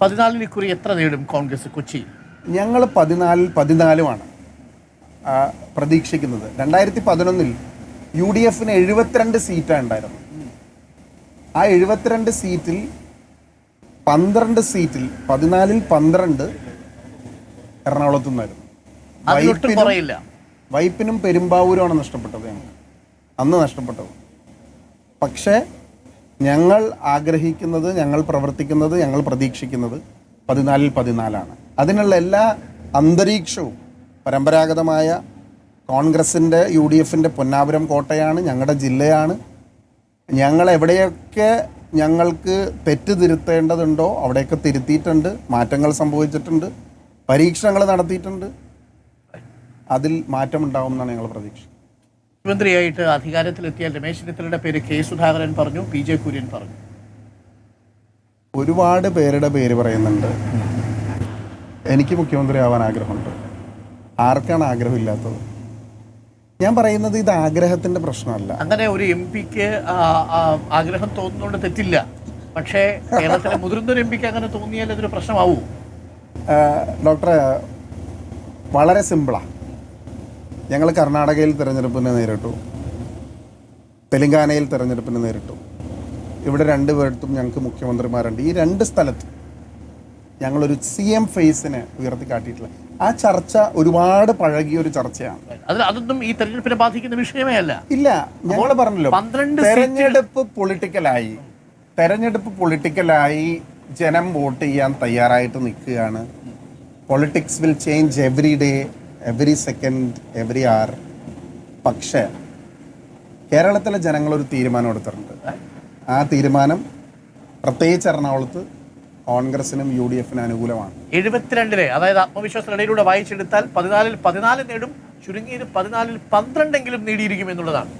14 ഇക്കുറി എത്ര നേടും കോൺഗ്രസ് കൊച്ചി? ഞങ്ങൾ 14-14 പ്രതീക്ഷിക്കുന്നത്. 2011 UDF 72 സീറ്റാണ് ഉണ്ടായിരുന്നത്. ആ 72 സീറ്റിൽ 12 സീറ്റിൽ 14-12 എറണാകുളത്തു നിന്നായിരുന്നു. വൈപ്പിനും പെരുമ്പാവൂരുമാണ് നഷ്ടപ്പെട്ടത്. ഞങ്ങൾ അന്ന് നഷ്ടപ്പെട്ടത്. പക്ഷേ ഞങ്ങൾ ആഗ്രഹിക്കുന്നത്, ഞങ്ങൾ പ്രവർത്തിക്കുന്നത്, ഞങ്ങൾ പ്രതീക്ഷിക്കുന്നത് 14-14 അതിനുള്ള എല്ലാ അന്തരീക്ഷവും പരമ്പരാഗതമായ കോൺഗ്രസിൻ്റെ UDF പൊന്നാപുരം കോട്ടയാണ്, ഞങ്ങളുടെ ജില്ലയാണ്. ഞങ്ങൾ എവിടെയൊക്കെ ഞങ്ങൾക്ക് തെറ്റ് തിരുത്തേണ്ടതുണ്ടോ അവിടെയൊക്കെ തിരുത്തിയിട്ടുണ്ട്, മാറ്റങ്ങൾ സംഭവിച്ചിട്ടുണ്ട്, പരീക്ഷണങ്ങൾ നടത്തിയിട്ടുണ്ട്. അതിൽ മാറ്റമുണ്ടാവുമെന്നാണ് ഞങ്ങൾ പ്രതീക്ഷിക്കുന്നത്. മുഖ്യമന്ത്രിയായിട്ട് അധികാരത്തിലെത്തിയാൽ രമേശ് ചെന്നിത്തലയുടെ പേര് കെ സുധാകരൻ പറഞ്ഞു, PJ കുര്യൻ പറഞ്ഞു. ഒരുപാട് പേരുടെ പേര് പറയുന്നുണ്ട്. എനിക്ക് മുഖ്യമന്ത്രി ആവാൻ ആഗ്രഹമുണ്ട്. ആർക്കാണ് ആഗ്രഹമില്ലാത്തത്? ഞാൻ പറയുന്നത് ഇത് ആഗ്രഹത്തിൻ്റെ പ്രശ്നമല്ല. അങ്ങനെ ഒരു MP-ക്ക് ആഗ്രഹം തോന്നുന്നതുകൊണ്ട് തെറ്റില്ല. പക്ഷേ കേരളത്തിലെ മുതിർന്നൊരു MP-ക്ക് അങ്ങനെ തോന്നിയാൽ അതൊരു പ്രശ്നമാവൂ? ഡോക്ടറെ, വളരെ സിമ്പിളാണ്. ഞങ്ങൾ കർണാടകയിൽ തിരഞ്ഞെടുപ്പിനെ നേരിട്ടു, തെലങ്കാനയിൽ തിരഞ്ഞെടുപ്പിനെ നേരിട്ടു. ഇവിടെ 2 പേർക്കും ഞങ്ങൾക്ക് മുഖ്യമന്ത്രിമാരുണ്ട്. ഈ 2 സ്ഥലത്തും ഞങ്ങളൊരു CM ഫേസിനെ ഉയർത്തി കാട്ടിയിട്ടില്ല. ആ ചർച്ച ഒരുപാട് പഴകിയൊരു ചർച്ചയാണ്. അതൊന്നും ഈ തെരഞ്ഞെടുപ്പിനെ ബാധിക്കുന്ന വിഷയമേ അല്ല. ഇല്ല, ഞങ്ങൾ പറഞ്ഞല്ലോ, തെരഞ്ഞെടുപ്പ് പൊളിറ്റിക്കലായി ജനം വോട്ട് ചെയ്യാൻ തയ്യാറായിട്ട് നിൽക്കുകയാണ്. Politics will change every day, every second, every hour. പക്ഷേ കേരളത്തിലെ ജനങ്ങളൊരു തീരുമാനം എടുത്തിട്ടുണ്ട്. ആ തീരുമാനം പ്രത്യേകിച്ച് എറണാകുളത്ത് കോൺഗ്രസിനും UDF അനുകൂലമാണ്. 72 അതായത് ആത്മവിശ്വാസത്തിനിടയിലൂടെ വായിച്ചെടുത്താൽ 14-14 നേടും, ചുരുങ്ങിയത് 14-12 നേടിയിരിക്കും എന്നുള്ളതാണ്.